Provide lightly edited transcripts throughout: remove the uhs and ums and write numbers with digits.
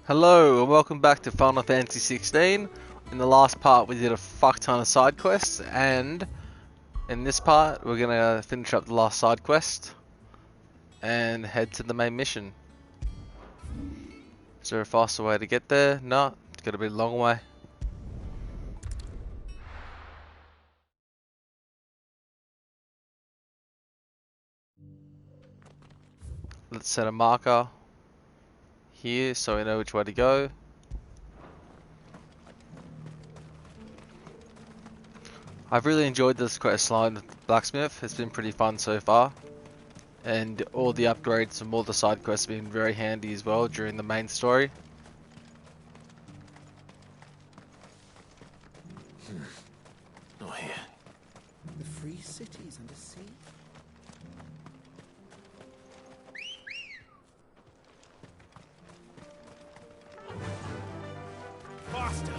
Hello and welcome back to Final Fantasy 16. In the last part we did a fuck ton of side quests, and in this part we're gonna finish up the last side quest and head to the main mission. Is there a faster way to get there? No, it's gonna be a long way. Let's set a marker here so we know which way to go. I've really enjoyed this quest line with the blacksmith. It's been pretty fun so far, and all the upgrades from all the side quests have been very handy as well during the main story. Not here. The free cities under sea? Faster!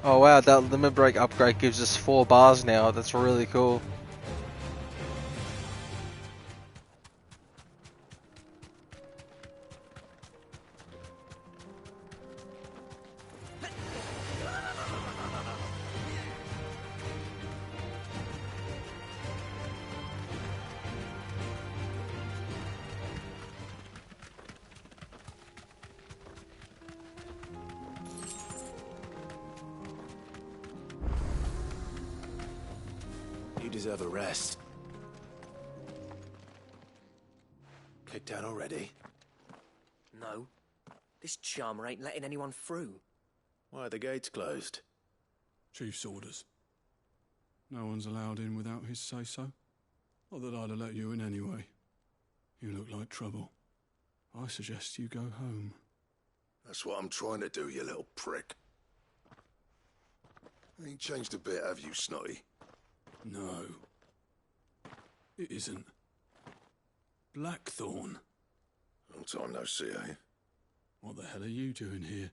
Oh wow, that limit break upgrade gives us 4 bars now. That's really cool. You deserve a rest. Kicked out already? No. This charmer ain't letting anyone through. Why are the gates closed? Chief's orders. No one's allowed in without his say-so. Not that I'd have let you in anyway. You look like trouble. I suggest you go home. That's what I'm trying to do, you little prick. Ain't changed a bit, have you, Snotty? No. It isn't. Blackthorn. Long time no see, eh? What the hell are you doing here?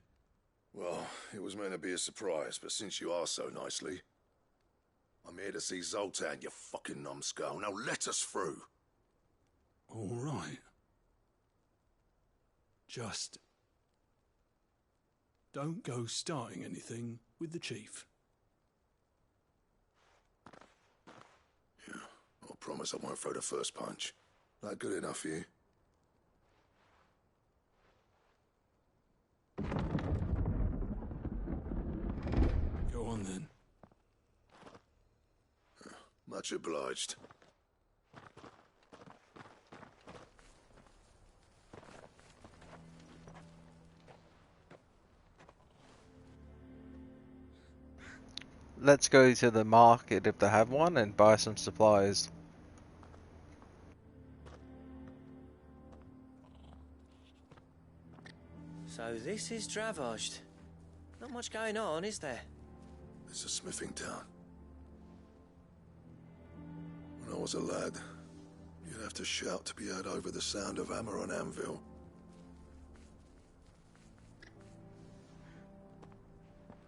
Well, it was meant to be a surprise, but since you are so nicely, I'm here to see Zoltan, you fucking numbskull. Now let us through. All right. Just don't go starting anything with the chief. Yeah, I promise I won't throw the first punch. That good enough for you? Go on then. Much obliged. Let's go to the market if they have one and buy some supplies. So this is Dravaged. Not much going on, is there? It's a smithing town. When I was a lad, you'd have to shout to be heard over the sound of hammer on anvil.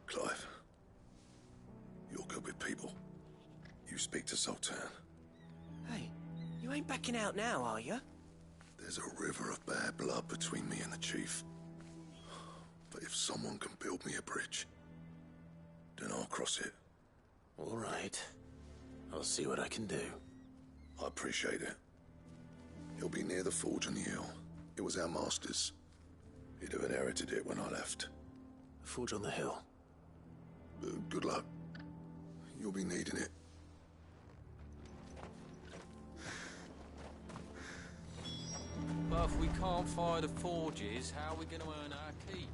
Clive, you're good with people. You speak to Zoltan. Hey, you ain't backing out now, are you? There's a river of bad blood between me and the chief. But if someone can build me a bridge, then I'll cross it. All right. I'll see what I can do. I appreciate it. He'll be near the forge on the hill. It was our master's. He'd have inherited it when I left. The forge on the hill. Good luck. You'll be needing it. But if we can't fire the forges, how are we going to earn our keep?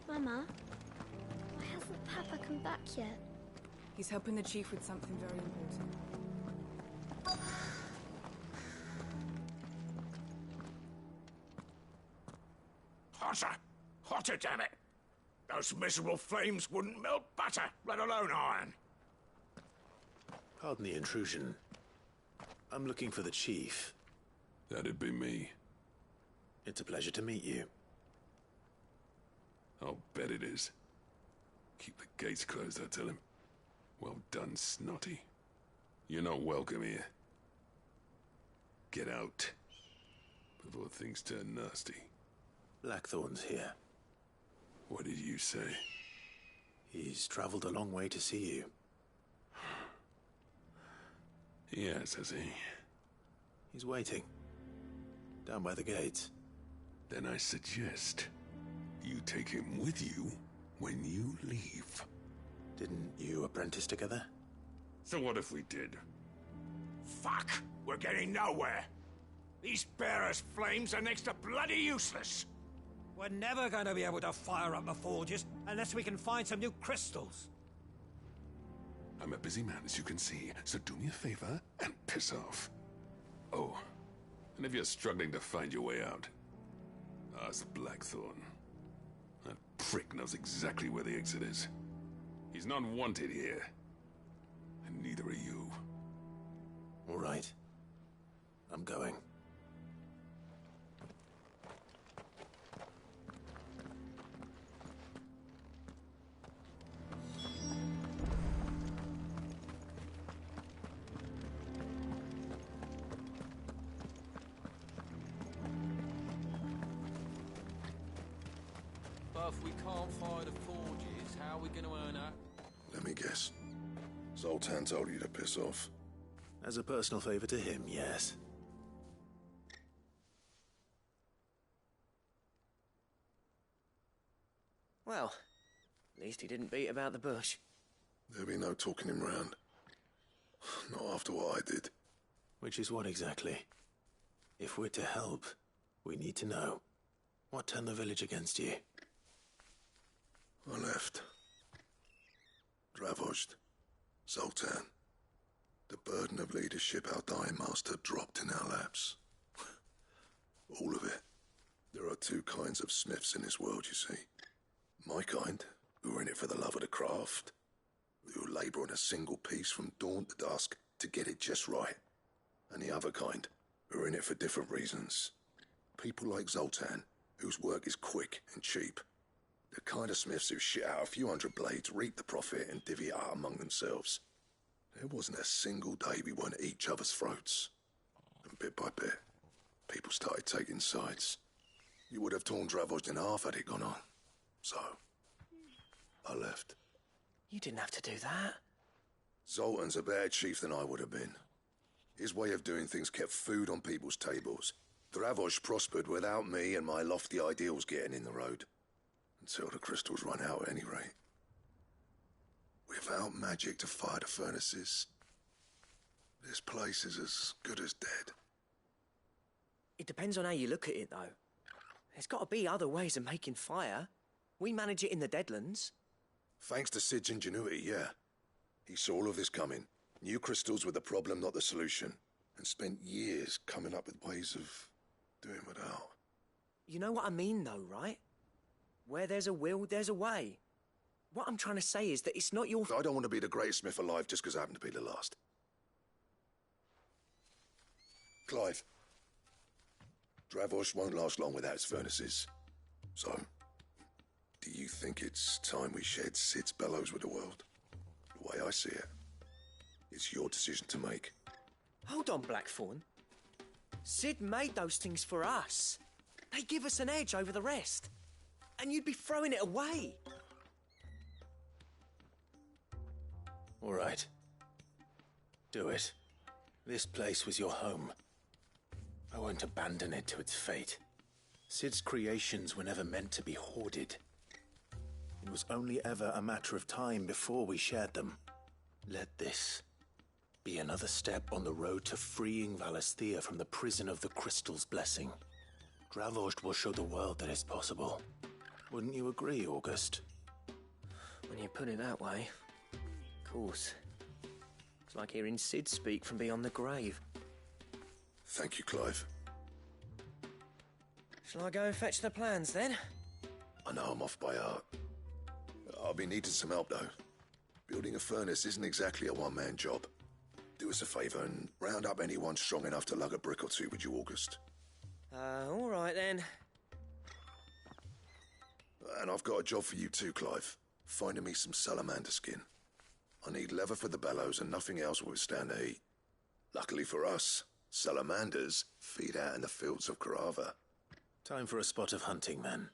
Mama, why hasn't Papa come back yet? He's helping the chief with something very important. Hotter! Hotter, damn it! Those miserable flames wouldn't melt butter, let alone iron. Pardon the intrusion. I'm looking for the chief. That'd be me. It's a pleasure to meet you. I'll bet it is. Keep the gates closed, I tell him. Well done, Snotty. You're not welcome here. Get out. Before things turn nasty. Blackthorn's here. What did you say? He's traveled a long way to see you. Yes, has he? He's waiting. Down by the gates. Then I suggest you take him with you when you leave. Didn't you apprentice together? So what if we did? Fuck! We're getting nowhere. These bearers' flames are next to bloody useless. We're never going to be able to fire up the forges unless we can find some new crystals. I'm a busy man, as you can see, so do me a favor and piss off. Oh, and if you're struggling to find your way out, ask Blackthorn. That prick knows exactly where the exit is. He's not wanted here. And neither are you. All right. I'm going. But if we can't fire the forges, how are we going to earn our... Let me guess. Zoltan told you to piss off. As a personal favor to him, yes. Well, at least he didn't beat about the bush. There'll be no talking him round. Not after what I did. Which is what exactly? If we're to help, we need to know. What turned the village against you? I left. Dravozd. Zoltan. The burden of leadership our dying master dropped in our laps. All of it. There are two kinds of smiths in this world, you see. My kind, who are in it for the love of the craft, who labour on a single piece from dawn to dusk to get it just right. And the other kind, who are in it for different reasons. People like Zoltan, whose work is quick and cheap. The kind of smiths who shit out a few hundred blades, reap the profit, and divvy it out among themselves. There wasn't a single day we weren't at each other's throats. And bit by bit, people started taking sides. You would have torn Dravozd in half had it gone on. So, I left. You didn't have to do that. Zoltan's a better chief than I would have been. His way of doing things kept food on people's tables. Dravozd prospered without me and my lofty ideals getting in the road. Until the crystals run out at any rate. Without magic to fire the furnaces, this place is as good as dead. It depends on how you look at it, though. There's got to be other ways of making fire. We manage it in the Deadlands. Thanks to Sid's ingenuity, yeah. He saw all of this coming. Knew crystals were the problem, not the solution. And spent years coming up with ways of doing without. You know what I mean, though, right? Where there's a will, there's a way. What I'm trying to say is that it's not your... I don't want to be the greatest smith alive just because I happen to be the last. Clive. Dravozd won't last long without its furnaces. So, do you think it's time we shed Sid's bellows with the world? The way I see it, it's your decision to make. Hold on, Blackthorn. Sid made those things for us. They give us an edge over the rest. And you'd be throwing it away. All right. Do it. This place was your home. I won't abandon it to its fate. Sid's creations were never meant to be hoarded. It was only ever a matter of time before we shared them. Let this be another step on the road to freeing Valisthea from the prison of the Crystal's blessing. Dravozd will show the world that it's possible. Wouldn't you agree, August? When you put it that way, of course. It's like hearing Sid speak from beyond the grave. Thank you, Clive. Shall I go and fetch the plans, then? I know I'm off by heart. I'll be needing some help, though. Building a furnace isn't exactly a one-man job. Do us a favour and round up anyone strong enough to lug a brick or two with you, August. All right then. And I've got a job for you too, Clive. Finding me some salamander skin. I need leather for the bellows and nothing else will withstand the heat. Luckily for us, salamanders feed out in the fields of Carava. Time for a spot of hunting, then.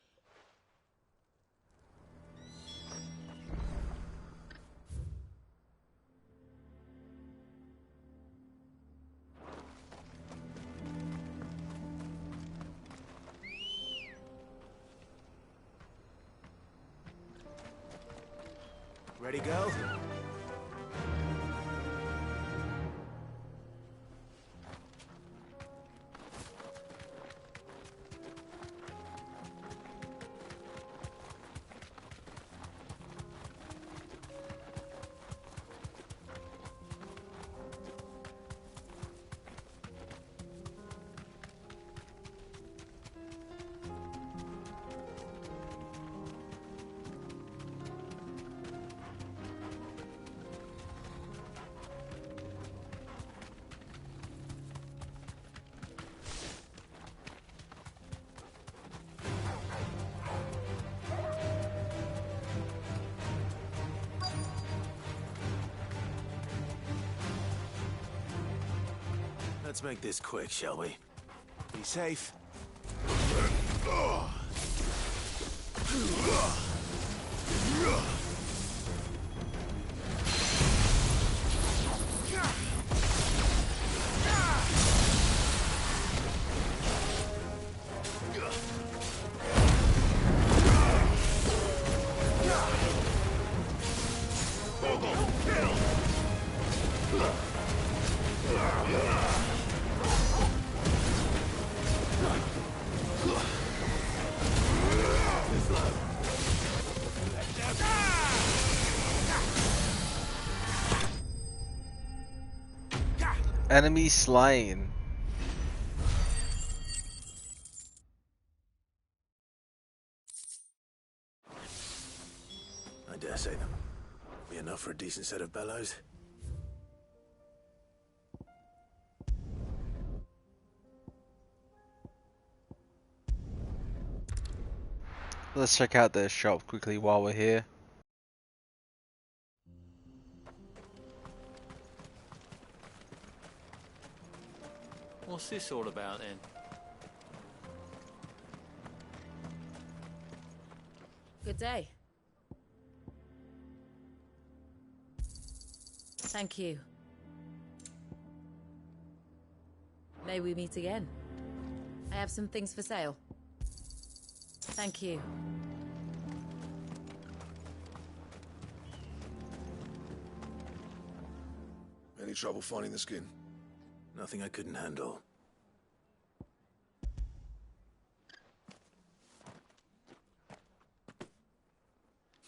Ready, go? Let's make this quick, shall we? Be safe. Enemy slain. I dare say them. Be enough for a decent set of bellows. Let's check out their shop quickly while we're here. What's this all about then? Good day. Thank you. May we meet again. I have some things for sale. Thank you. Any trouble finding the skin? Nothing I couldn't handle.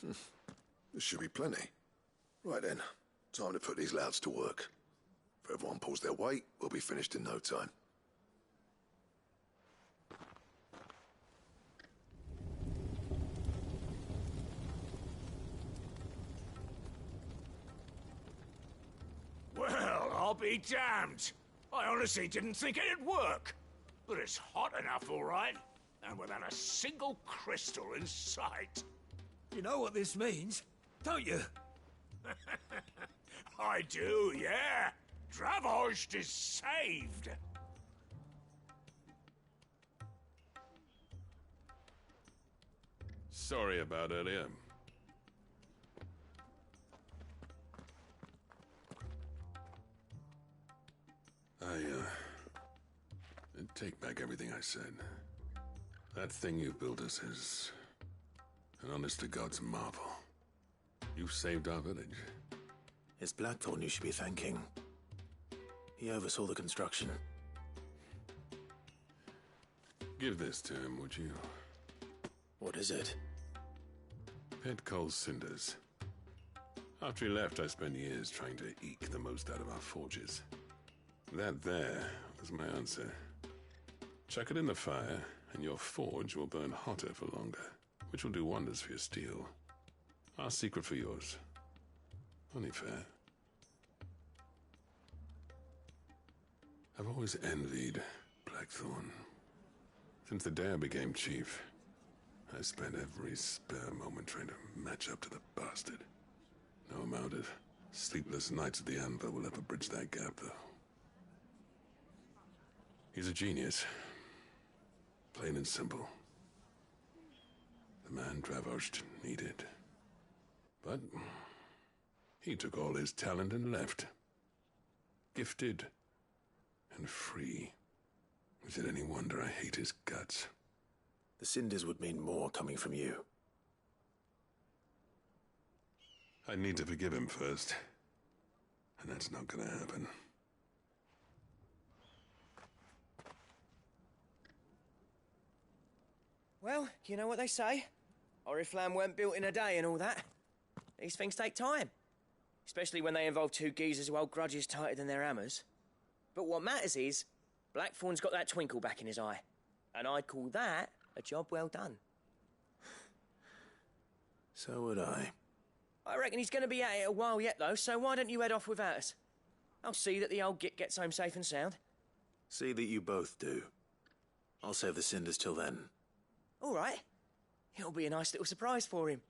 There should be plenty. Right then, time to put these louds to work. If everyone pulls their weight, we'll be finished in no time. Well, I'll be damned. I honestly didn't think it'd work. But it's hot enough, all right. And without a single crystal in sight. You know what this means, don't you? I do, yeah. Dravost is saved. Sorry about earlier. I take back everything I said. That thing you built us is an honest-to-God's marvel. You saved our village. It's Blackthorn you should be thanking. He oversaw the construction. Give this to him, would you? What is it? Pet Cole's cinders. After he left, I spent years trying to eke the most out of our forges. That there was my answer. Chuck it in the fire, and your forge will burn hotter for longer, which will do wonders for your steel. Our secret for yours. Only fair. I've always envied Blackthorn. Since the day I became chief, I spent every spare moment trying to match up to the bastard. No amount of sleepless nights at the Anvil will ever bridge that gap, though. He's a genius. Plain and simple. The man Dravosht needed. But he took all his talent and left. Gifted and free. Is it any wonder I hate his guts? The cinders would mean more coming from you. I need to forgive him first. And that's not gonna happen. Well, you know what they say. Oriflamme weren't built in a day and all that. These things take time. Especially when they involve two geezers who hold grudges tighter than their hammers. But what matters is, Blackthorn's got that twinkle back in his eye. And I'd call that a job well done. So would I. I reckon he's going to be at it a while yet, though, so why don't you head off without us? I'll see that the old git gets home safe and sound. See that you both do. I'll save the cinders till then. All right. It'll be a nice little surprise for him.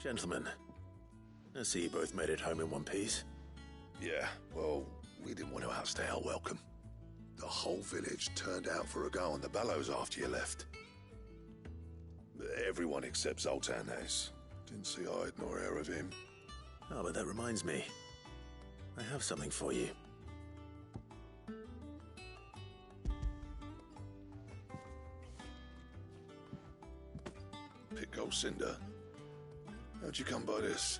Gentlemen, I see you both made it home in one piece. Yeah, well, we didn't want to outstay our welcome. The whole village turned out for a go on the bellows after you left. Everyone except Zoltan has. Didn't see hide nor hair of him. Oh, but that reminds me. I have something for you. Pick old Cinder. How'd you come by this?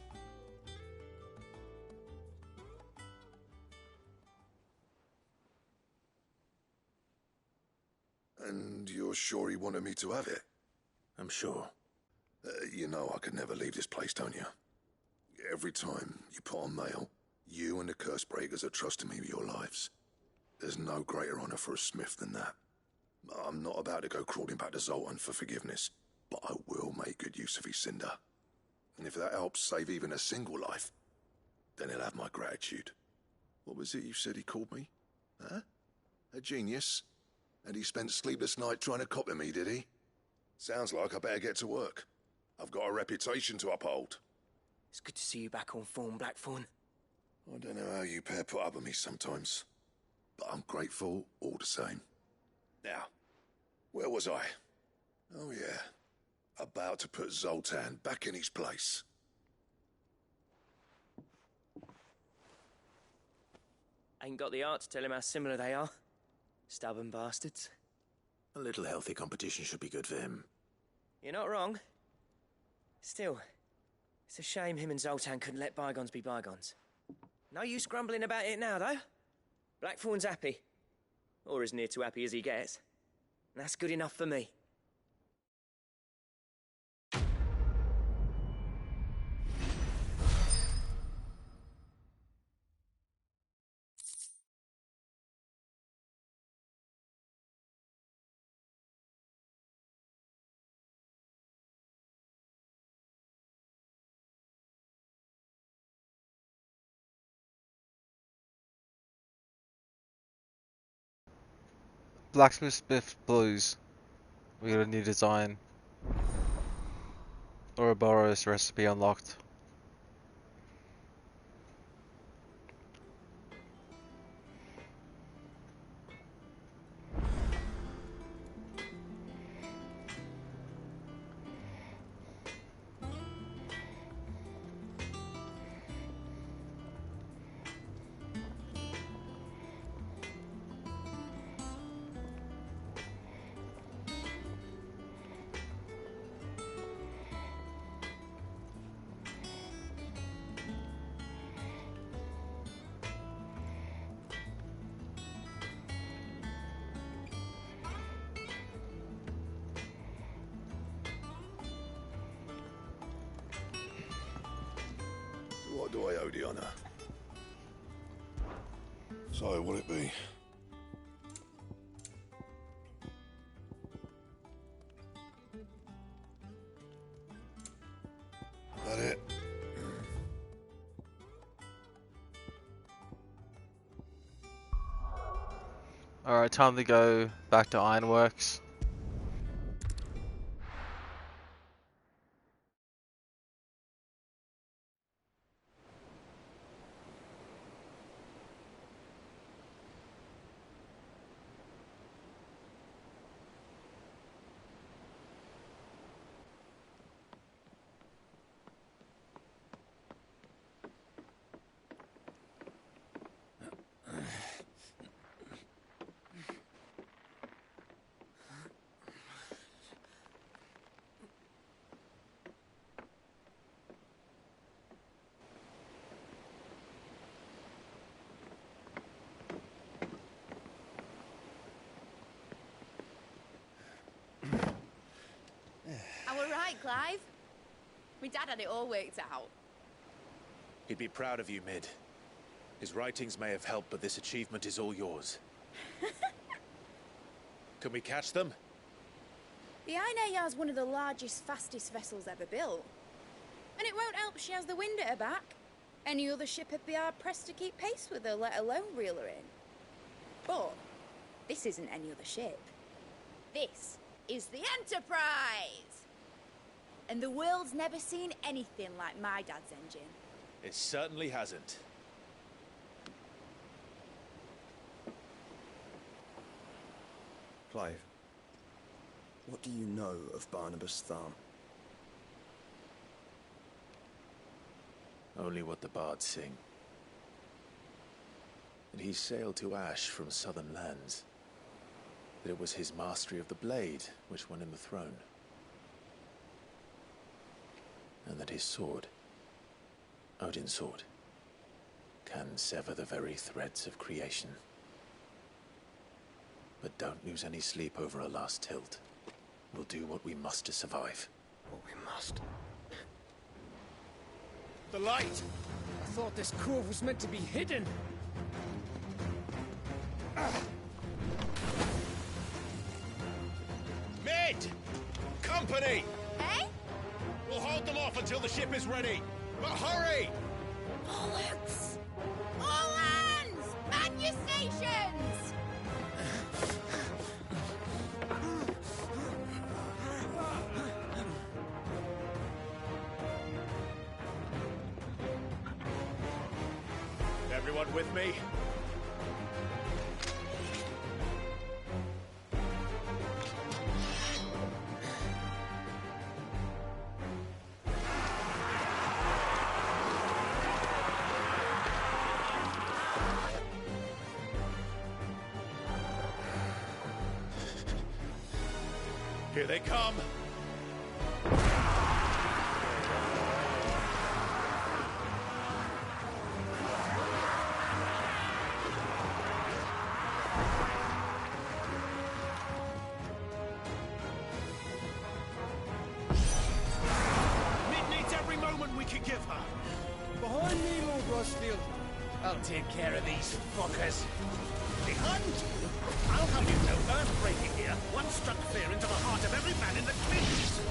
And you're sure he wanted me to have it? I'm sure. You know I could never leave this place, don't you? Every time you put on mail, you and the curse breakers are trusting me with your lives. There's no greater honor for a smith than that. I'm not about to go crawling back to Zoltan for forgiveness, but I will make good use of his Cinder. And if that helps save even a single life, then he'll have my gratitude. What was it you said he called me? Huh? A genius? And he spent sleepless night trying to copy me, did he? Sounds like I better get to work. I've got a reputation to uphold. It's good to see you back on form, Blackthorn. I don't know how you pair put up with me sometimes, but I'm grateful all the same. Now, where was I? Oh yeah, about to put Zoltan back in his place. Ain't got the art to tell him how similar they are. Stubborn bastards. A little healthy competition should be good for him. You're not wrong. Still, it's a shame him and Zoltan couldn't let bygones be bygones. No use grumbling about it now, though. Blackthorn's happy. Or as near to happy as he gets. And that's good enough for me. Blacksmith Smith Blues. We got a new design. Ouroboros recipe unlocked. What do I owe the honor? So, will it be? That it? Alright, time to go back to Ironworks. Right, Clive? My dad had it all worked out. He'd be proud of you, Mid. His writings may have helped, but this achievement is all yours. Can we catch them? The Iron Yard's one of the largest, fastest vessels ever built. And it won't help she has the wind at her back. Any other ship would be hard-pressed to keep pace with her, let alone reel her in. But this isn't any other ship. This is the Enterprise! And the world's never seen anything like my dad's engine. It certainly hasn't. Clive, what do you know of Barnabas Tharm? Only what the bards sing. That he sailed to Ash from southern lands. That it was his mastery of the blade which won him the throne. And that his sword, Odin's sword, can sever the very threads of creation. But don't lose any sleep over a last tilt. We'll do what we must to survive. What we must. The light! I thought this cove was meant to be hidden. Mid! Company! Eh? We'll hold them off until the ship is ready. But hurry! Bollocks! All hands! Man your stations! Everyone with me? Here they come. Mid needs every moment we can give her. Behind me, Lord Rustfield. I'll take care of these fuckers. Behind you? I'll have you know, earth-breaking here. One struck fear into the heart of every man in the Kings.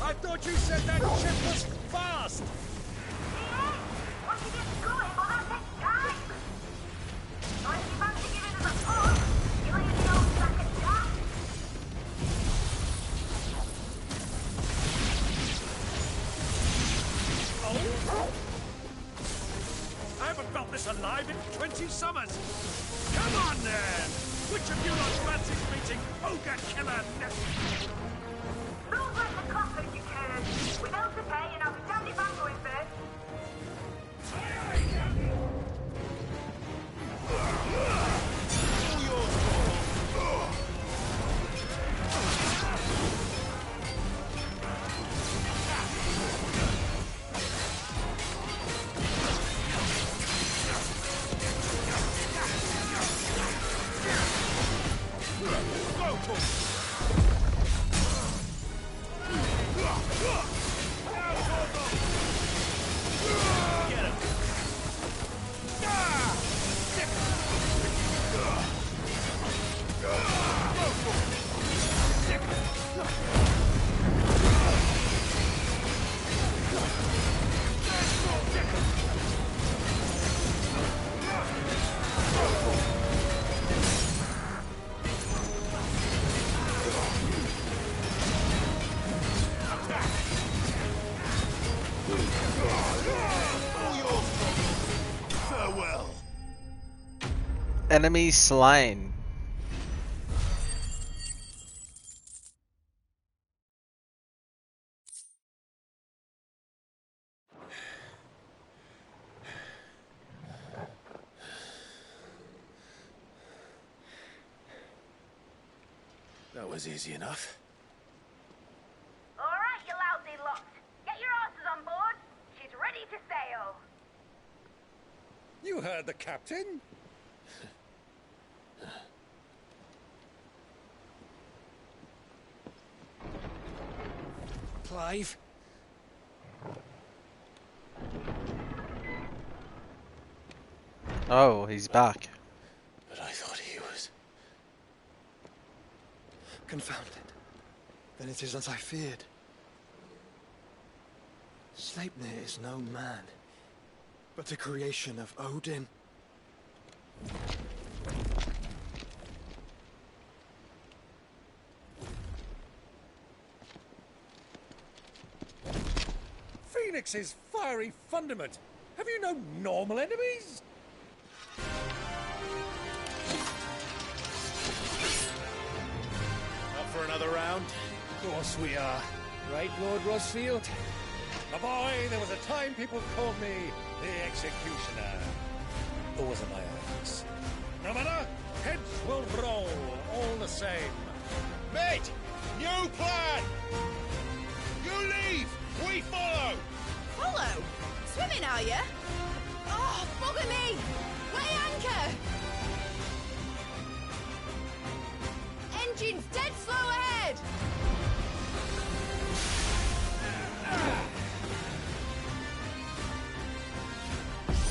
I thought you said that ship was fast! I haven't felt this alive in 20 summers. Come on, then! Which of you lot fancies meeting Ogre Killer Nephew? Move like the coffin, you can. Without the pay, and I'll be damned if I'm going first. Enemy slain. That was easy enough. All right, you lousy lot. Get your asses on board. She's ready to sail. You heard the captain. Clive? Oh, he's back. But I thought he was... Confounded. Then it is as I feared. Sleipnir is no man, but a creation of Odin. Phoenix's fiery fundament. Have you no normal enemies? Up for another round? Of course we are. Right, Lord Rosfield? My boy, there was a time people called me the Executioner. Those are my acts. No matter, heads will roll, all the same. Mate, new plan! You leave, we follow! Follow? Swimming, are you? Oh, bugger me! Weigh anchor! Engine's dead slow ahead!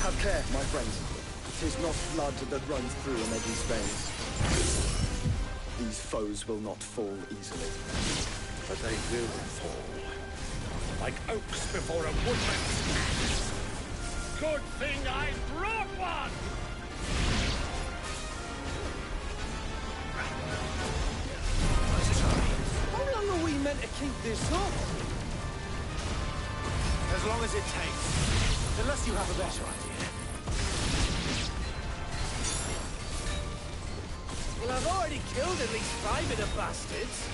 Have care, my friends. 'Tis not blood that runs through a Negi's veins. These foes will not fall easily. But they will fall. Like oaks before a woodman's axe. Good thing I brought one! How long are we meant to keep this up? As long as it takes. Unless you have a better idea. Well, I've already killed at least 5 of the bastards.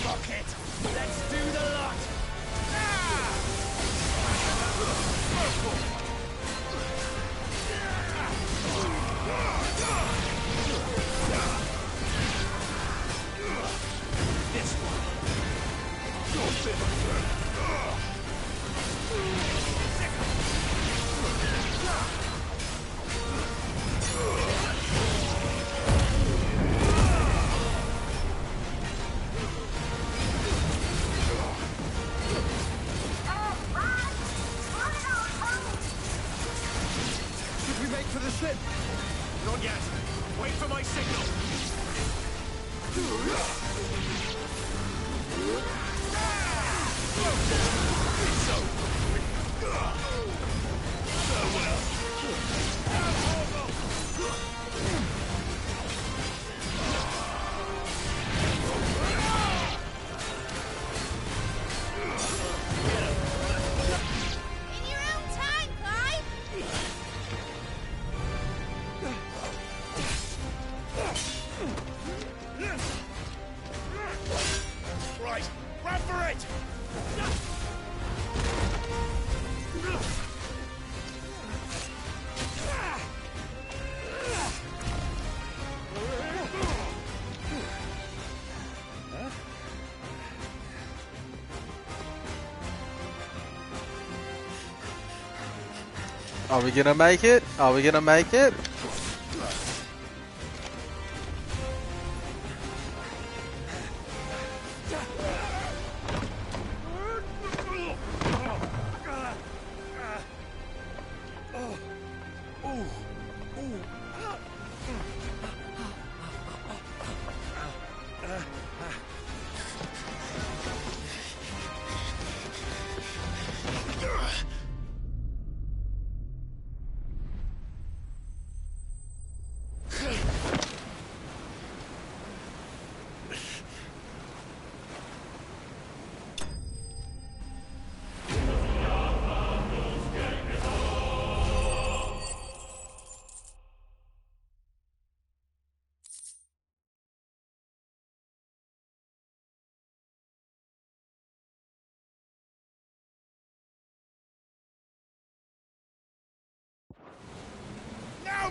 Fuck it. Let's do the lot. This one. Your Should we make for the ship? Not yet. Wait for my signal. It's over. Farewell. In your own time, Clive! Right, grab for it! Are we gonna make it? Are we gonna make it?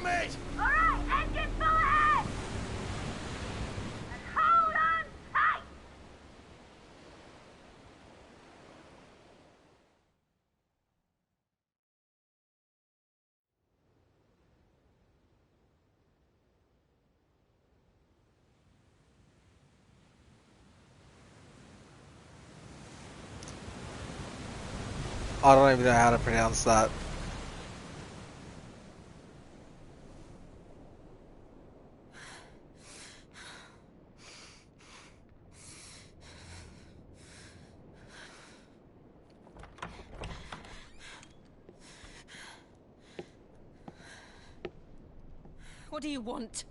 it! Alright, engine full ahead! And hold on tight! I don't even know how to pronounce that. What do you want?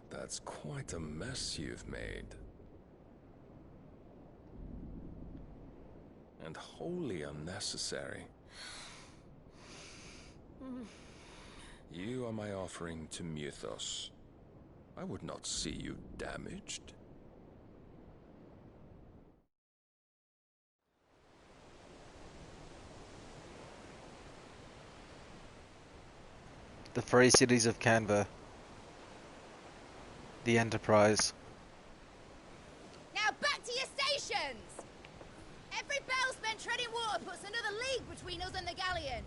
That's quite a mess you've made. And wholly unnecessary. You are my offering to Mythos. I would not see you damaged. The Free Cities of Canva. The Enterprise. Now back to your stations! Every bell spent treading water puts another league between us and the galleon.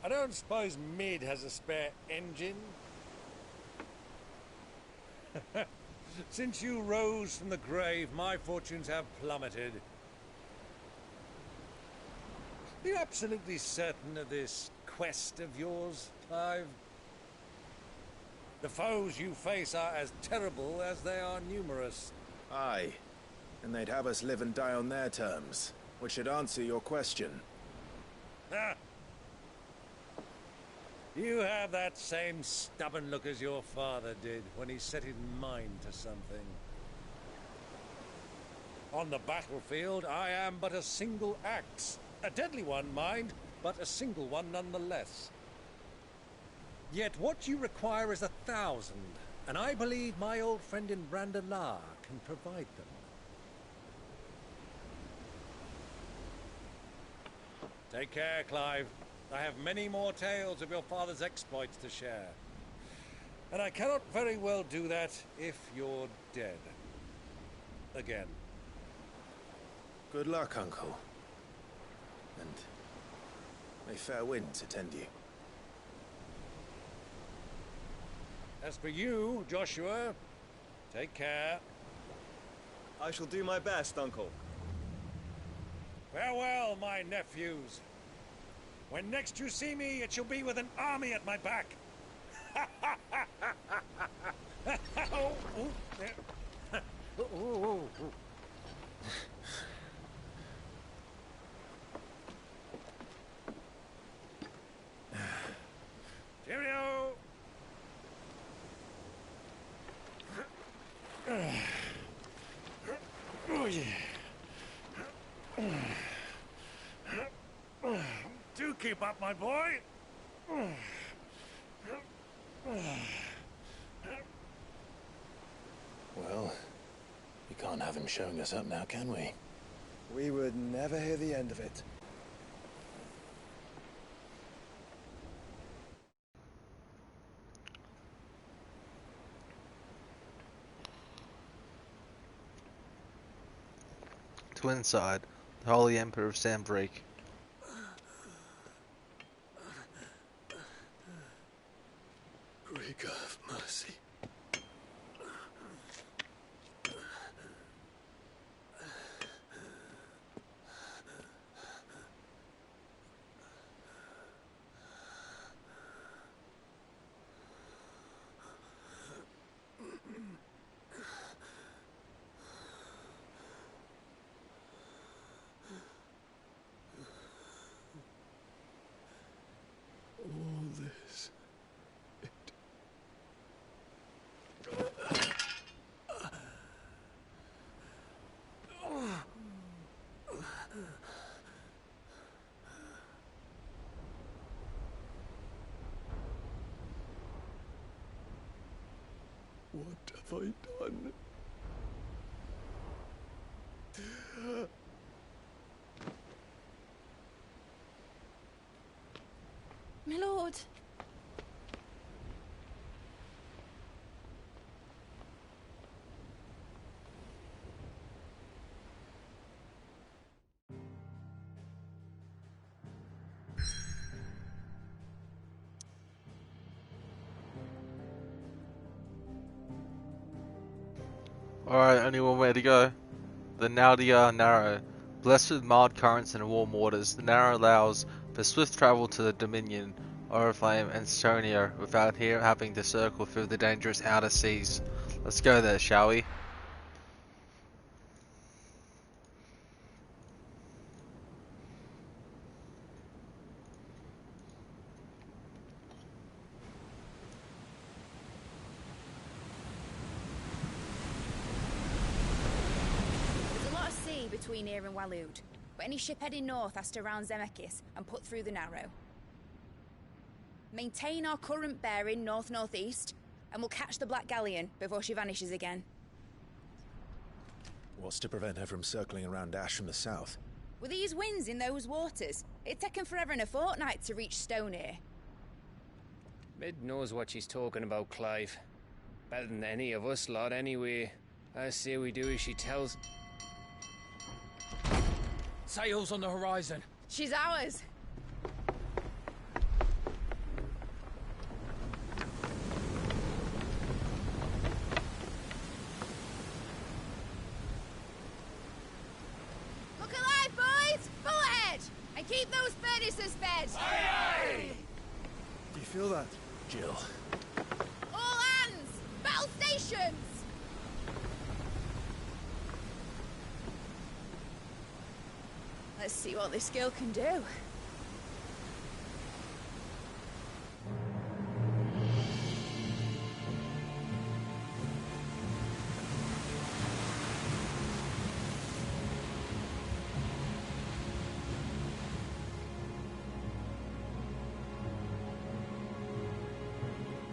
I don't suppose Mid has a spare engine? Since you rose from the grave, my fortunes have plummeted. Are you absolutely certain of this quest of yours, Clive? The foes you face are as terrible as they are numerous. Aye. And they'd have us live and die on their terms, which should answer your question. Ha! You have that same stubborn look as your father did when he set his mind to something. On the battlefield, I am but a single axe. A deadly one, mind, but a single one nonetheless. Yet what you require is 1,000, and I believe my old friend in Brandalar can provide them. Take care, Clive. I have many more tales of your father's exploits to share. And I cannot very well do that if you're dead. Again. Good luck, Uncle. And may fair winds attend you. As for you, Joshua, take care. I shall do my best, Uncle. Farewell, my nephews. When next you see me, it shall be with an army at my back. Oh, oh, Cheerio! Oh, yeah. Do keep up, my boy. Well, we can't have him showing us up now, can we? We would never hear the end of it. Twinside, the Holy Emperor of Sambreek. Greek have mercy. What have I done? My lord. Alright, only one way to go. The Naudia Narrow. Blessed with mild currents and warm waters, the Narrow allows for swift travel to the Dominion, Oriflame, and Sonia without here having to circle through the dangerous outer seas. Let's go there, shall we? Between here and Waloed, but any ship heading north has to round Zemeckis and put through the Narrow. Maintain our current bearing north-northeast, and we'll catch the Black Galleon before she vanishes again. What's to prevent her from circling around Ash from the south? With these winds in those waters, it'd taken forever and a fortnight to reach Stonehenge. Mid knows what she's talking about, Clive. Better than any of us lot, anyway. I say we do as she tells. Sails on the horizon. She's ours. Look alive, boys! Full ahead! And keep those furnaces fed! Aye, aye! Do you feel that? Jill. All hands! Battle stations! Let's see what this girl can do.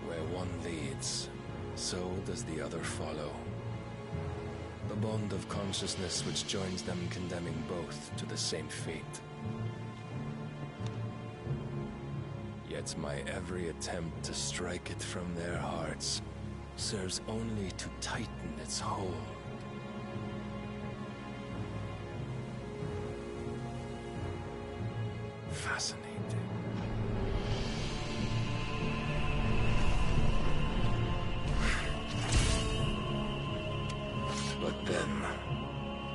Where one leads, so does the other follow. The bond of consciousness which joins them condemning both to the same fate. Yet my every attempt to strike it from their hearts serves only to tighten its hold. Fascinating. But then,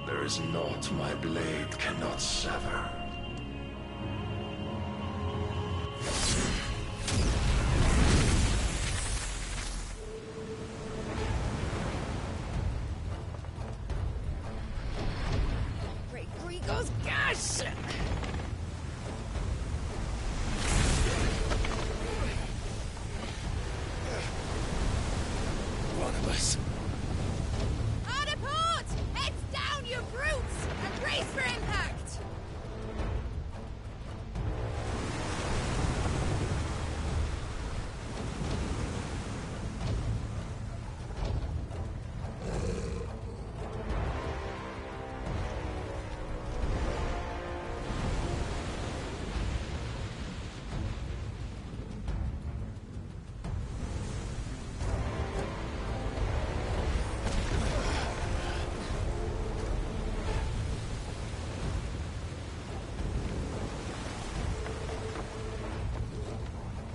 there is naught my blade cannot sever. Great Grigor's gas! One of us. Hard apart! Heads down, you brutes! And brace for impact!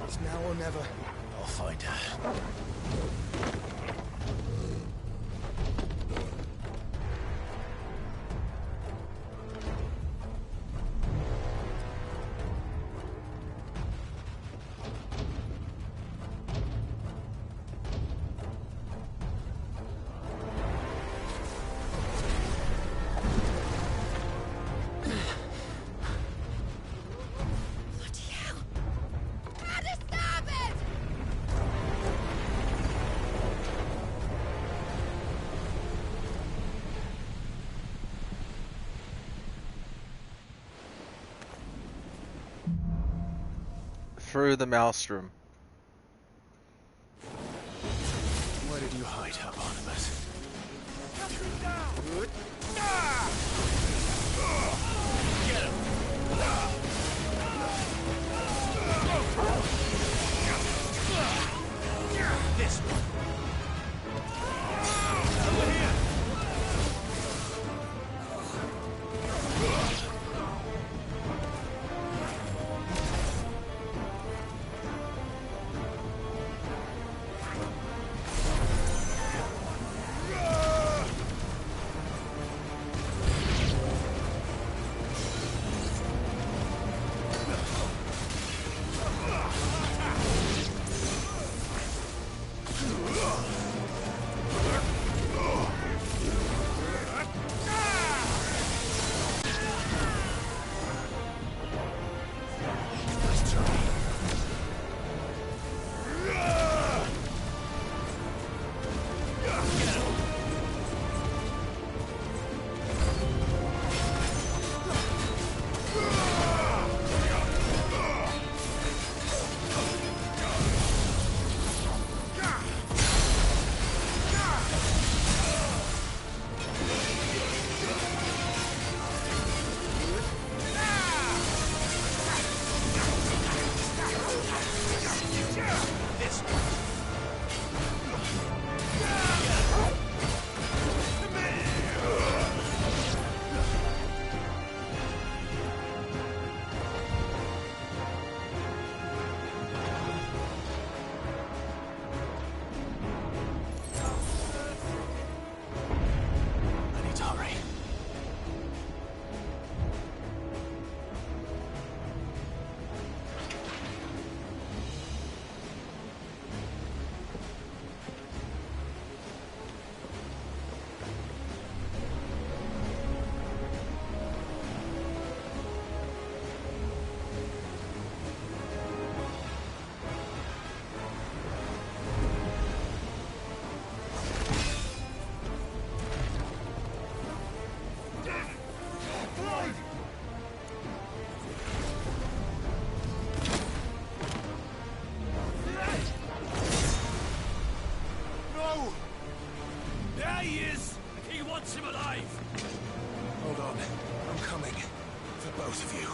It's now or never. I'll find her. Bloody hell! How to starboard! Through the maelstrom. Where did you hide her, Barnabas? Get him! This one. Over here. Hold on. I'm coming. For both of you.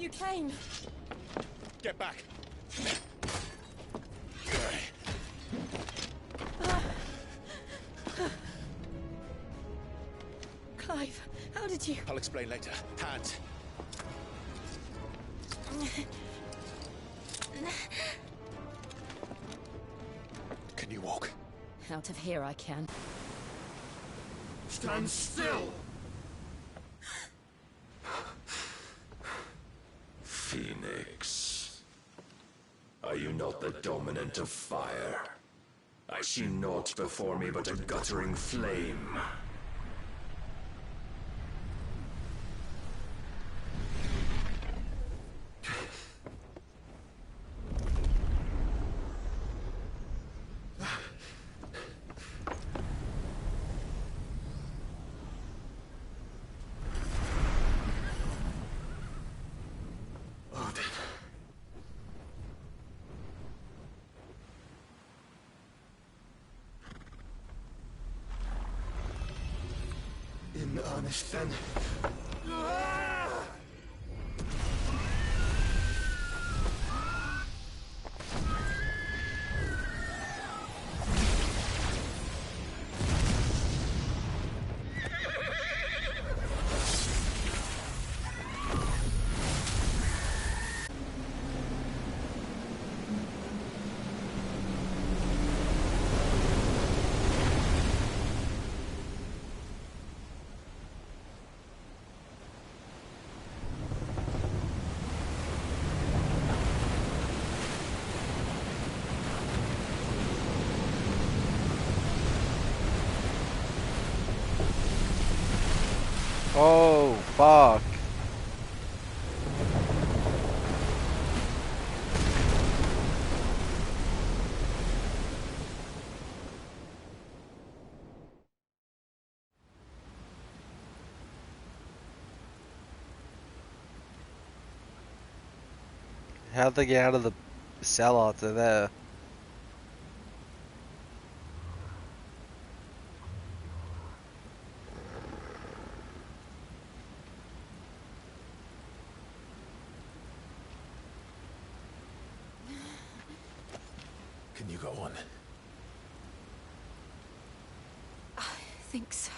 You came. Get back. Clive, how did you... I'll explain later. Hands. Can you walk? Out of here I can. Stand still! Phoenix. Are you not the dominant of fire? I see naught before me but a guttering flame. In earnest, then. Oh, fuck. How'd they get out of the cellar to there? Can you go on? I think so.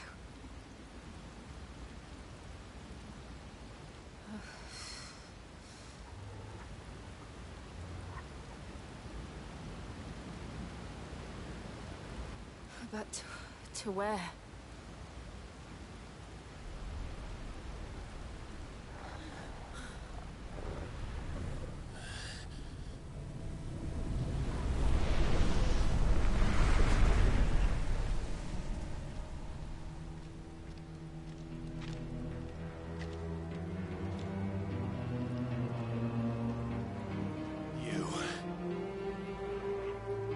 But to where?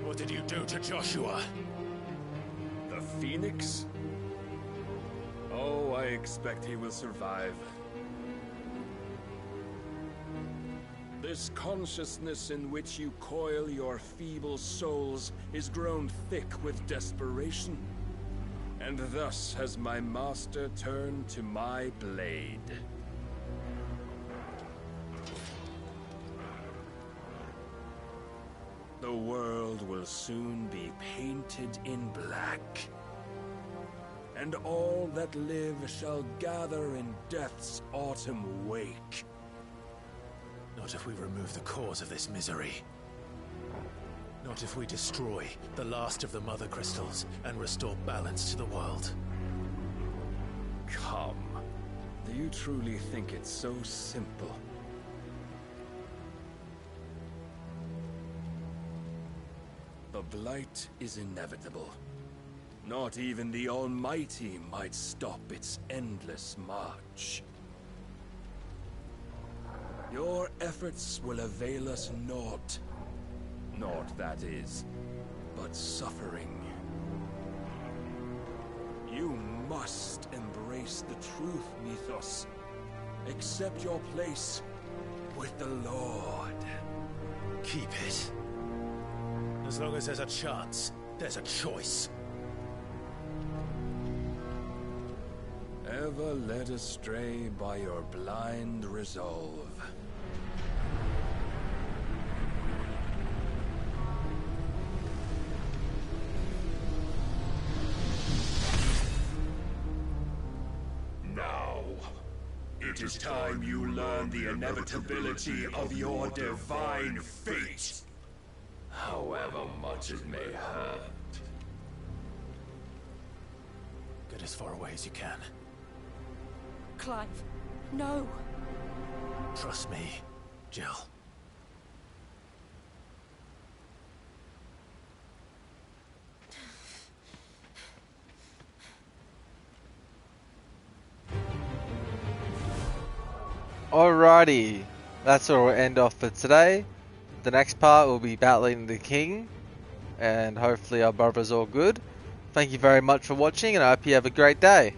What did you do to Joshua? The Phoenix? Oh, I expect he will survive. This consciousness in which you coil your feeble souls is grown thick with desperation. And thus has my master turned to my blade. The world will soon be painted in black. And all that live shall gather in death's autumn wake. Not if we remove the cause of this misery. Not if we destroy the last of the Mother Crystals and restore balance to the world. Come. Do you truly think it's so simple? The Blight is inevitable. Not even the Almighty might stop its endless march. Your efforts will avail us naught. Naught, that is, but suffering. You must embrace the truth, Mythos. Accept your place with the Lord. Keep it. As long as there's a chance, there's a choice. Ever led astray by your blind resolve. is time you learn the inevitability of your divine fate. However much it may hurt. Get as far away as you can. Clive, no. Trust me, Jill. Alrighty, that's where we'll end off for today. The next part will be battling the king, and hopefully our brother's all good. Thank you very much for watching, and I hope you have a great day.